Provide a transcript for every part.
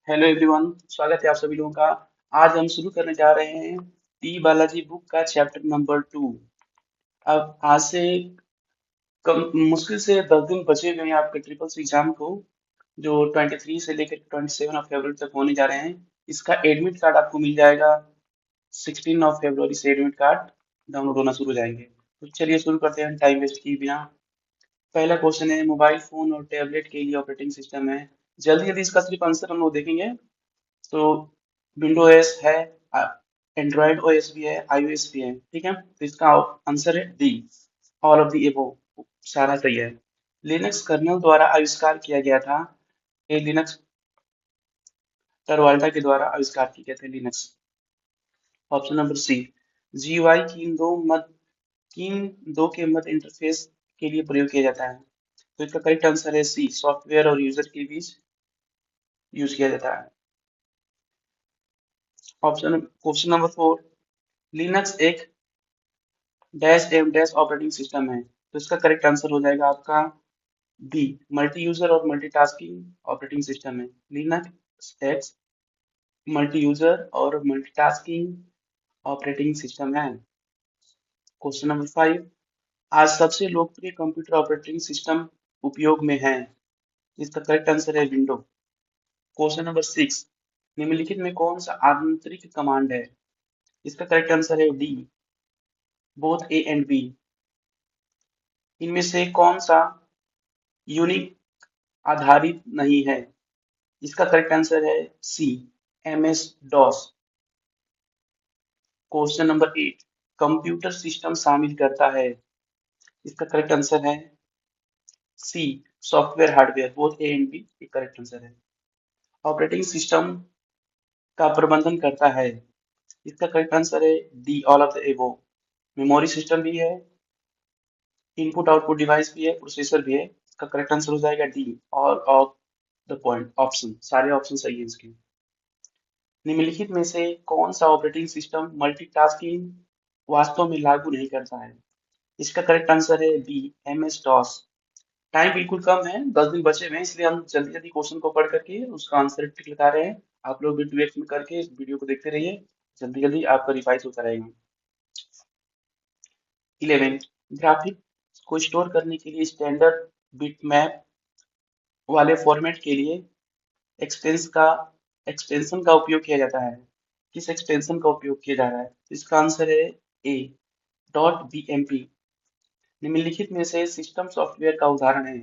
Hello everyone, स्वागत है आप सभी लोगों का। आज हम शुरू करने जा रहे हैं टी बालाजी बुक का चैप्टर नंबर 2। अब आज से मुश्किल से 10 दिन बचे हुए हैं आपके ट्रिपल सी एग्जाम को, जो 23 से लेकर 27 तक होने जा रहे हैं। इसका एडमिट कार्ड आपको मिल जाएगा 16 से एडमिट कार्ड डाउनलोड होना शुरू हो जाएंगे। तो चलिए शुरू करते हैं टाइम वेस्ट किए बिना। पहला क्वेश्चन है, मोबाइल फोन और टैबलेट के लिए ऑपरेटिंग सिस्टम है। जल्दी जल्दी इसका सिर्फ आंसर हम लोग देखेंगे। तो विंडो ओएस है, एंड्रॉयड ओएस भी है, आईओएस भी है। ठीक है, तो इसका आंसर है डी, ऑल ऑफ दी एबो। सारा सही है। लिनक्स कर्नल द्वारा आविष्कार किया गया था। ये लिनक्स टरवाल्टा के द्वारा आविष्कार किए गए थे Linux. Option number C, GUI किन दो के मध्य इंटरफेस के लिए प्रयोग किया जाता है। तो इसका करेक्ट आंसर है सी, सॉफ्टवेयर और यूजर के बीच यूज किया जाता है। ऑप्शन क्वेश्चन नंबर 4, लिनक्स एक dash M dash operating system है। तो इसका करेक्ट आंसर हो जाएगा आपका बी, मल्टी यूजर और मल्टीटास्किंग ऑपरेटिंग सिस्टम है। लिनक्स एक्स मल्टी यूजर और मल्टीटास्किंग ऑपरेटिंग सिस्टम है। क्वेश्चन नंबर 5, आज सबसे लोकप्रिय कंप्यूटर ऑपरेटिंग सिस्टम उपयोग में है। इसका करेक्ट आंसर है विंडो। क्वेश्चन नंबर 6, निम्नलिखित में कौन सा आंतरिक कमांड है। इसका करेक्ट आंसर है D, both A and B. इनमें से कौन सा यूनिक आधारित नहीं है। इसका करेक्ट आंसर है C, MS DOS. Question number 8, computer system शामिल करता है। इसका करेक्ट आंसर है C, software hardware, both A and B correct answer है। ऑपरेटिंग सिस्टम का प्रबंधन करता है। इसका करेक्ट आंसर है D, all of the above. Memory system भी है, इनपुट आउटपुट डिवाइस भी है, प्रोसेसर भी है। इसका करेक्ट आंसर हो जाएगा D, all of the point option. सारे ऑप्शन सही है इसके। निम्नलिखित में से कौन सा ऑपरेटिंग सिस्टम मल्टीटास्किंग वास्तव में लागू नहीं करता है। इसका करेक्ट आंसर है बी, एमएस डॉस। टाइम बिल्कुल कम है, 10 दिन बचे हुए हैं, इसलिए हम जल्दी जल्दी क्वेश्चन को पढ़ करके उसका आंसर टिक लगा रहे हैं। आप लोग भी 2x में करके इस वीडियो को देखते रहिए, जल्दी जल्दी आपका रिवाइज होता रहेगा। 11, ग्राफिक को स्टोर करने के लिए स्टैंडर्ड बिटमैप वाले फॉर्मेट के लिए एक्सटेंस का एक्सटेंशन का उपयोग किया जाता है। किस एक्सटेंशन का उपयोग किया जा रहा है। इसका आंसर है ए, डॉट बीएमपी। निम्नलिखित में से सिस्टम सॉफ्टवेयर का उदाहरण है।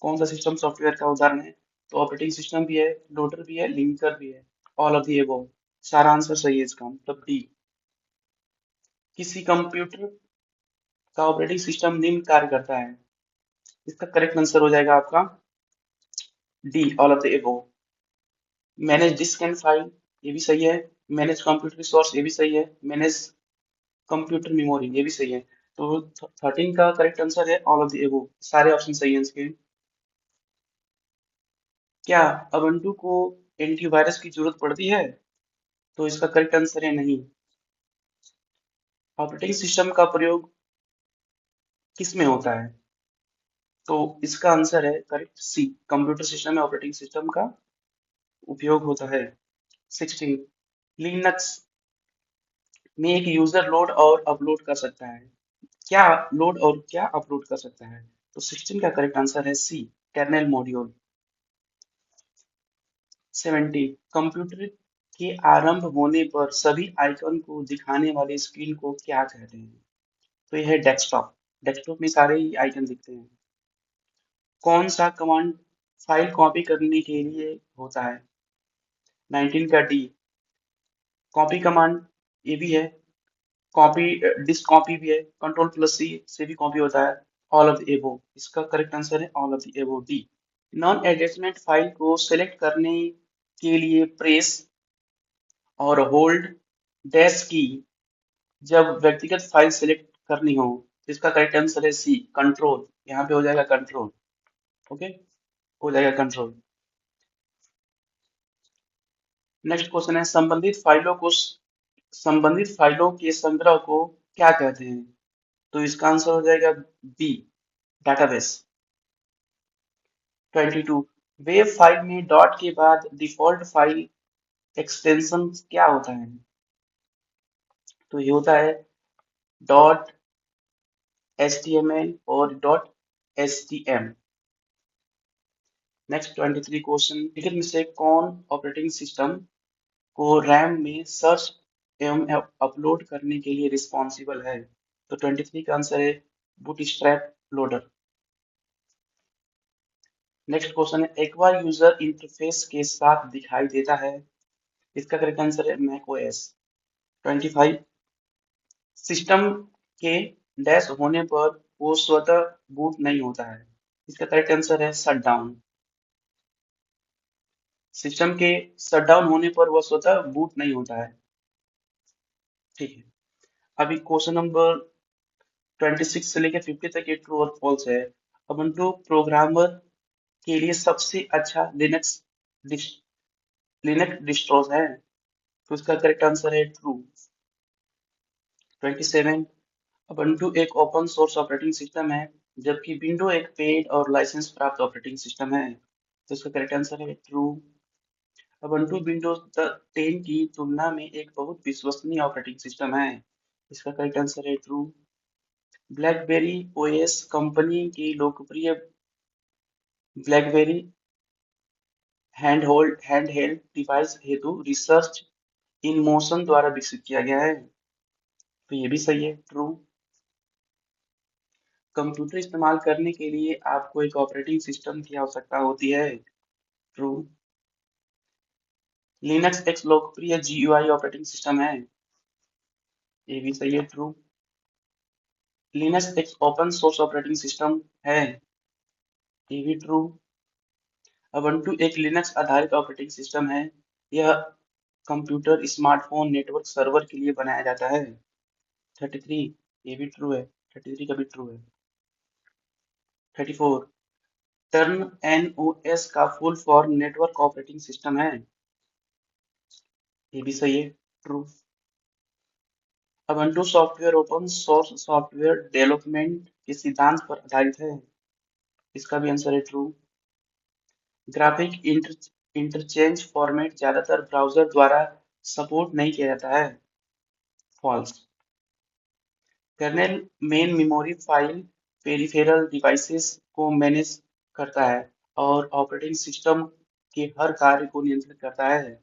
कौन सा सिस्टम सॉफ्टवेयर का उदाहरण है। तो ऑपरेटिंग सिस्टम भी है, लोडर भी है, लिंकर भी है, ऑल ऑफ दी अबव। सारा आंसर सही है इसका, मतलब डी। किसी कंप्यूटर का ऑपरेटिंग सिस्टम निम्न कार्य करता है। इसका करेक्ट आंसर हो जाएगा आपका D, all of the above. Manage disk and file, ये भी सही है। मैनेज कंप्यूटर रिसोर्स, ये भी सही है। मैनेज कंप्यूटर मेमोरी, ये भी सही है। तो 13 का करेक्ट आंसर है ऑल ऑफ द अबव। सारे ऑप्शन सही हैं इसके। क्या अबंटू को एंटीवायरस की जरूरत पड़ती है। तो इसका करेक्ट आंसर है नहीं। ऑपरेटिंग सिस्टम का प्रयोग किस में होता है। तो इसका आंसर है करेक्ट सी, कंप्यूटर सिस्टम में ऑपरेटिंग सिस्टम का उपयोग होता है। 16, लिनक्स में एक यूजर लोड और अपलोड कर सकता है। क्या लोड और क्या अपलोड कर सकता है। तो 16 का करेक्ट आंसर है सी, कर्नेल मॉड्यूल। 70, कंप्यूटर के आरंभ होने पर सभी आइकन को दिखाने वाले स्क्रीन को क्या कहते हैं। तो यह है डेस्कटॉप। डेस्कटॉप में सारे ही आइकन दिखते हैं। कौन सा कमांड फाइल कॉपी करने के लिए होता है। 19 का डी, कॉपी कमांड, ये भी है। कॉपी डिस्क कॉपी भी है, कंट्रोल प्लस सी से भी कॉपी होता है। ऑल ऑफ द एबो, इसका करेक्ट आंसर है ऑल ऑफ द एबो, डी। नॉन अटैचमेंट फाइल को सेलेक्ट करने के लिए प्रेस और होल्ड डैश की जब व्यक्तिगत फाइल सेलेक्ट करनी हो। तो इसका करेक्ट आंसर है सी, कंट्रोल। यहाँ पे हो जाएगा कंट्रोल। ओके, हो जाएगा कंट्रोल। नेक्स्ट क्वेश्चन है, संबंधित फाइलों के संग्रह को क्या कहते हैं। तो इसका आंसर हो जाएगा बी, डाटाबेस। 22, वेब फाइल में डॉट के बाद डिफॉल्ट फाइल एक्सटेंशन क्या होता है? तो ये होता है डॉट HTML और डॉट HTM। नेक्स्ट 23 क्वेश्चन, निम्नलिखित में से कौन ऑपरेटिंग सिस्टम को रैम में सर्च एवं अपलोड करने के लिए रिस्पॉन्सिबल है? तो 23 का आंसर है बूटस्ट्रैप लोडर। नेक्स्ट क्वेश्चन है एक्वा यूजर इंटरफेस के साथ दिखाई देता है, इसका करेक्ट आंसर है मैक ओएस। 25 सिस्टम के डैश होने पर वो स्वतः बूट नहीं होता है, इसका करेक्ट आंसर है शटडाउन। सिस्टम के शटडाउन होने पर वह स्वतः बूट नहीं होता है। ठीक है, अभी क्वेश्चन नंबर 26 से लेकर 50 तक ये ट्रू और फॉल्स है। ubuntu प्रोग्रामर के लिए सबसे अच्छा लिनक्स डिस्ट्रोज है, तो इसका करेक्ट आंसर है ट्रू। 27 ubuntu एक ओपन सोर्स ऑपरेटिंग सिस्टम है, जबकि विंडो एक पेड और लाइसेंस प्राप्त ऑपरेटिंग सिस्टम है, तो इसका करेक्ट आंसर है ट्रू। ubuntu विंडोज 10 की तुलना में एक बहुत विश्वसनीय ऑपरेटिंग सिस्टम है, इसका करेक्ट आंसर है ट्रू। ब्लैकबेरी ओएस कंपनी की लोकप्रिय ब्लैकबेरी हैंडहेल्ड डिवाइस हेतु रिसर्च इन मोशन द्वारा विकसित किया गया है, तो ये भी सही है, ट्रू। कंप्यूटर इस्तेमाल करने के लिए आपको एक ऑपरेटिंग सिस्टम की आवश्यकता होती है, ट्रू। लिनक्स एक लोकप्रिय GUI ऑपरेटिंग सिस्टम है, ये भी सही है, ट्रू। लिनक्स एक ओपन सोर्स ऑपरेटिंग सिस्टम है, ये भी ट्रू। ubuntu एक लिनक्स आधारित ऑपरेटिंग सिस्टम है, यह कंप्यूटर स्मार्टफोन नेटवर्क सर्वर के लिए बनाया जाता है, 33 ये भी ट्रू है, 33 का भी ट्रू है। 34 टर्न NOS का full form network operating system है, ये भी सही है, true. ubuntu software open source software development के सिद्धांत पर आधारित है, इसका भी आंसर है ट्रू। ग्राफिक इंटरचेंज फॉर्मेट ज्यादातर ब्राउज़र द्वारा सपोर्ट नहीं किया जाता है, false. Kernel main memory file peripheral devices को मैनेज करता है और ऑपरेटिंग सिस्टम के हर कार्य को नियंत्रित करता है,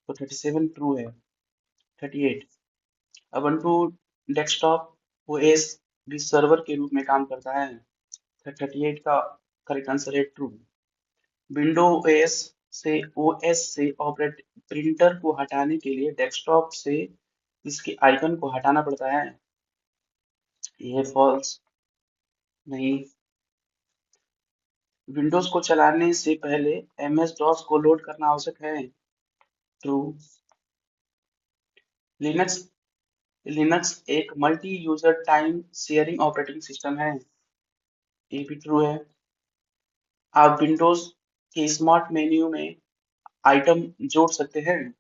तो 37 ट्रू है। 38 ubuntu डेस्कटॉप ओएस भी सर्वर के रूप में काम करता है, 38 का करेक्ट आंसर है ट्रू। विंडो ओएस से ऑपरेट प्रिंटर को हटाने के लिए डेस्कटॉप से इसके आइकन को हटाना पड़ता है, ये फॉल्स। नहीं, विंडोज को चलाने से पहले MS DOS को लोड करना आवश्यक है, ट्रू। लिनक्स लिनक्स एक multi user time sharing operating system है, ये भी ट्रू है। आप विंडोज के स्मार्ट मेन्यू में आइटम जोड़ सकते हैं,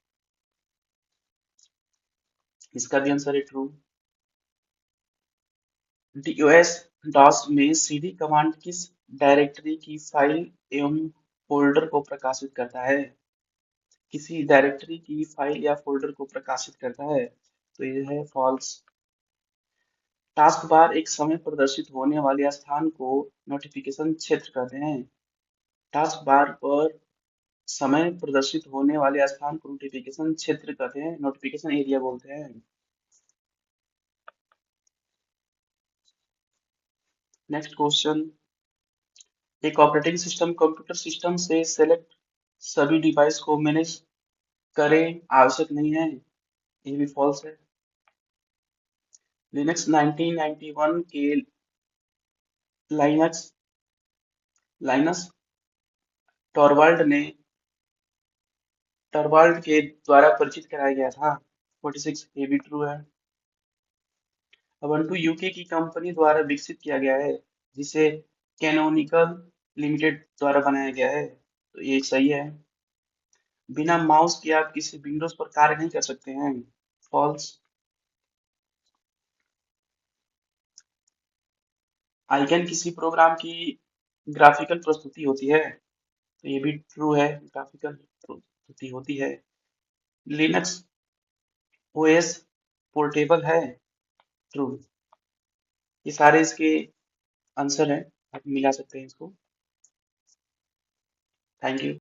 इसका भी आंसर है ट्रू। DOS DOS में cd कमांड किस डायरेक्टरी की फाइल एवं फोल्डर को प्रकाशित करता है? किसी डायरेक्टरी की फाइल या फोल्डर को प्रकाशित करता है, तो ये है फॉल्स। टास्क बार एक समय प्रदर्शित होने वाले स्थान को नोटिफिकेशन क्षेत्र कहते हैं। टास्क बार पर समय प्रदर्शित होने वाले स्थान को नोटिफिकेशन क्षेत्र कहते हैं, नोटिफिकेशन एरिया बोलते हैं। नेक्स्ट क्वेश्चन, एक ऑपरेटिंग सिस्टम कंप्यूटर सिस्टम से सेलेक्ट सभी डिवाइस को मैनेज करे आवश्यक नहीं है, ये भी फॉल्स है। लिनक्स 1991 के लाइनक्स लाइनस टॉरवाल्ड के द्वारा परिचित कराया गया था, 46 ये भी ट्रू है। ubuntu यूके की कंपनी द्वारा विकसित किया गया है, जिसे कैनोनिकल लिमिटेड द्वारा बनाया गया है, तो ये सही है। बिना माउस के आप किसी विंडोज पर कार्य नहीं कर सकते हैं, फॉल्स। आइकन किसी प्रोग्राम की ग्राफिकल प्रस्तुति होती है, तो ये भी ट्रू है, ग्राफिकल त्रुटि होती है। लिनक्स ओएस पोर्टेबल है, ट्रू। ये सारे इसके आंसर हैं, आप मिला सकते हैं इसको। Thank you.